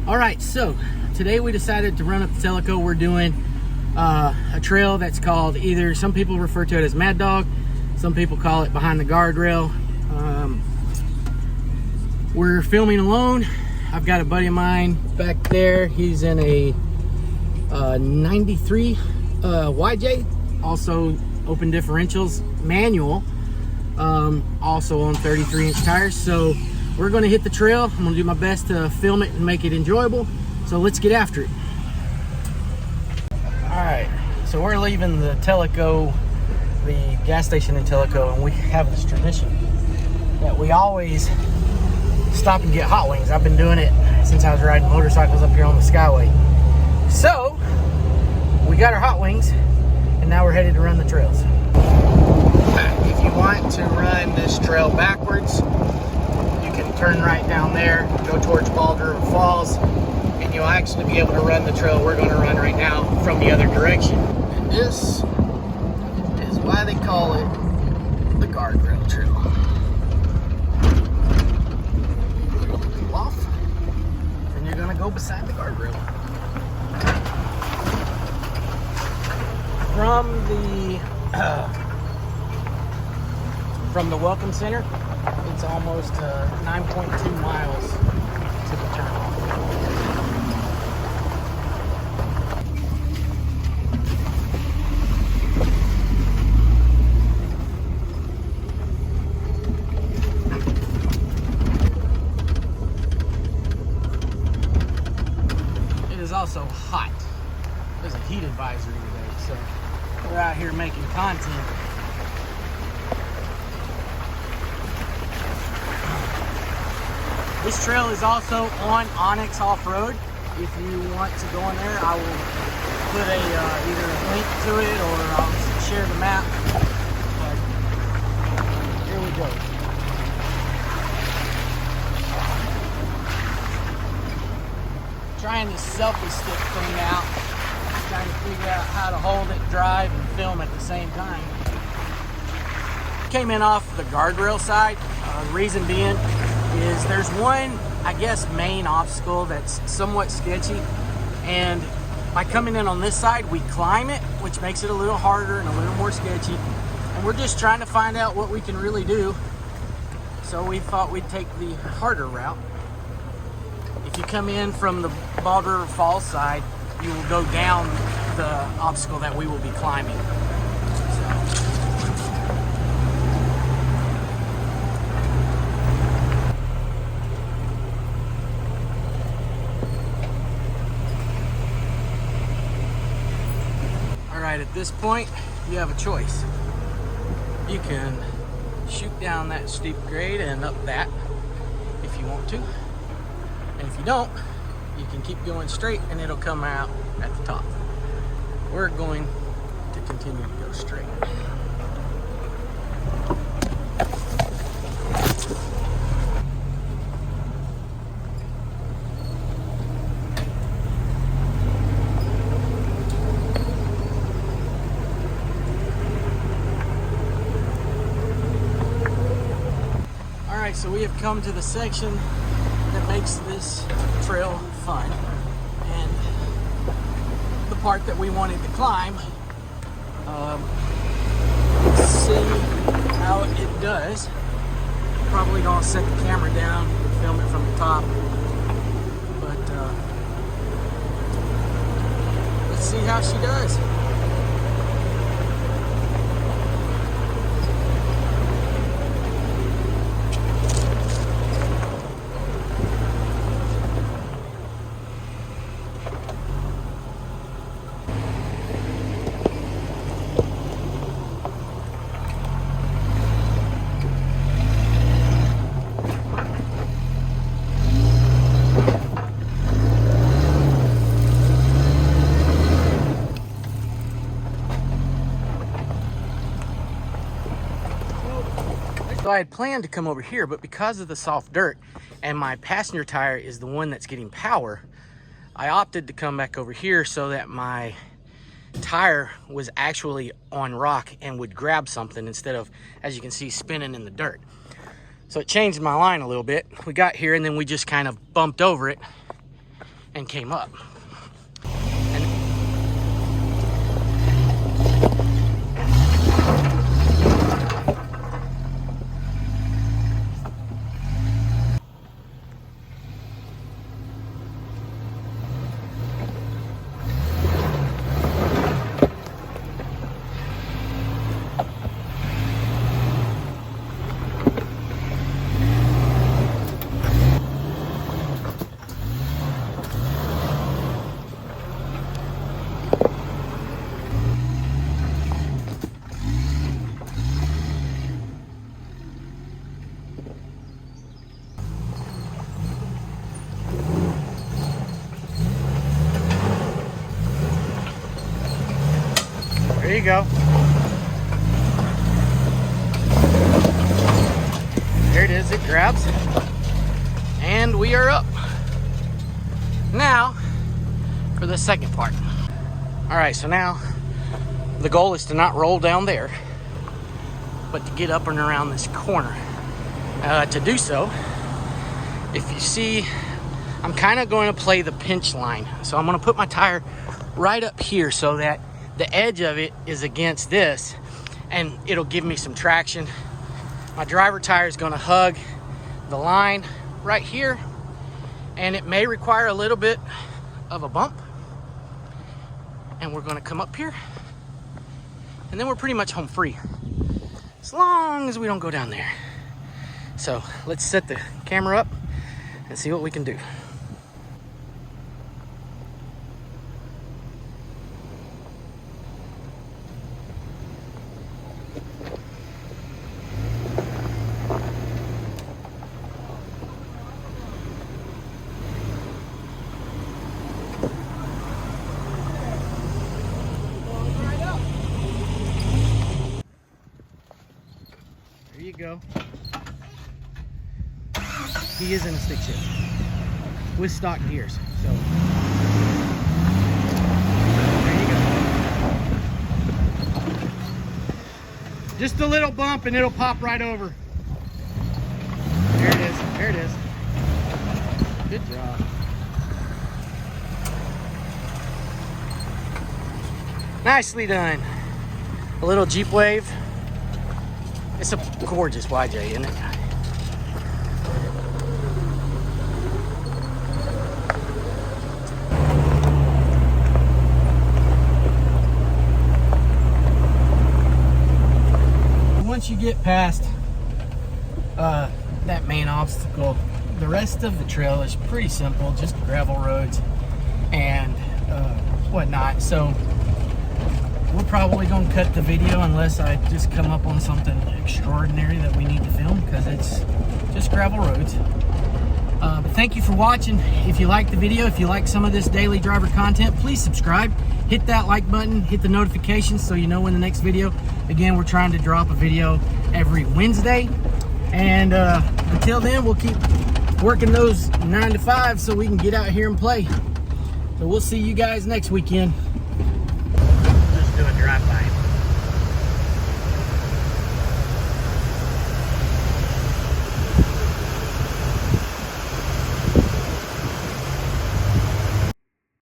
All right, so today we decided to run up the Tellico. We're doing a trail that's called either, some people refer to it as Mad Dog, some people call it Behind the Guardrail. We're filming alone. I've got a buddy of mine back there. He's in a 93 YJ, also open differentials, manual, also on 33-inch tires. So we're going to hit the trail. I'm going to do my best to film it and make it enjoyable. So let's get after it. All right, so we're leaving the Tellico, the gas station in Tellico, and we have this tradition that we always stop and get hot wings. I've been doing it since I was riding motorcycles up here on the Skyway. So we got our hot wings, and now we're headed to run the trails. If you want to run this trail backwards, you can turn right down there, go towards Bald River Falls, and you'll actually be able to run the trail we're going to run right now from the other direction. And this is why they call it the Guardrail Trail. You're going to pull off, and you're going to go beside the guardrail. From the Welcome Center, it's almost 9.2 miles to the turnoff. It is also hot. There's a heat advisory today, so we're out here making content. This trail is also on Onyx Off-Road. If you want to go on there, I will put either a link to it or I'll share the map. But here we go. Trying this selfie stick thing out. Trying to figure out how to hold it, drive, and film at the same time. Came in off the guardrail side. The reason being is there's one, I guess, main obstacle that's somewhat sketchy, and by coming in on this side, we climb it, which makes it a little harder and a little more sketchy, and we're just trying to find out what we can really do. So we thought we'd take the harder route. If you come in from the Bald River Falls side, you will go down the obstacle that we will be climbing. At this point, you have a choice. You can shoot down that steep grade and up that if you want to, and if you don't, you can keep going straight and it'll come out at the top. We're going to continue to go straight. So we have come to the section that makes this trail fun, and the part that we wanted to climb. Let's see how it does. Probably gonna set the camera down and film it from the top, but let's see how she does. So I had planned to come over here, but because of the soft dirt and my passenger tire is the one that's getting power, I opted to come back over here so that my tire was actually on rock and would grab something instead of, as you can see, spinning in the dirt. So it changed my line a little bit. We got here and then we just kind of bumped over it and came up. There you go. There it is, it grabs. And we are up. Now, for the second part. All right, so now the goal is to not roll down there, but to get up and around this corner. To do so, if you see, I'm kind of going to play the pinch line. So I'm going to put my tire right up here so that the edge of it is against this, and it'll give me some traction. My driver tire is going to hug the line right here, and it may require a little bit of a bump. And we're going to come up here, and then we're pretty much home free, as long as we don't go down there. So let's set the camera up and see what we can do. There you go. He is in a stick shift with stock gears, so there you go. Just a little bump and it'll pop right over. There it is. There it is. Good job. Nicely done. A little Jeep Wave. It's a gorgeous YJ, isn't it? Once you get past that main obstacle, the rest of the trail is pretty simple, just gravel roads and whatnot. So we're probably going to cut the video unless I just come up on something extraordinary that we need to film, because it's just gravel roads. But thank you for watching. If you like the video, if you like some of this daily driver content, please subscribe, hit that like button, hit the notifications so you know when the next video. Again, we're trying to drop a video every Wednesday, and until then we'll keep working those 9 to 5 so we can get out here and play. So we'll see you guys next weekend. Do a drive-by.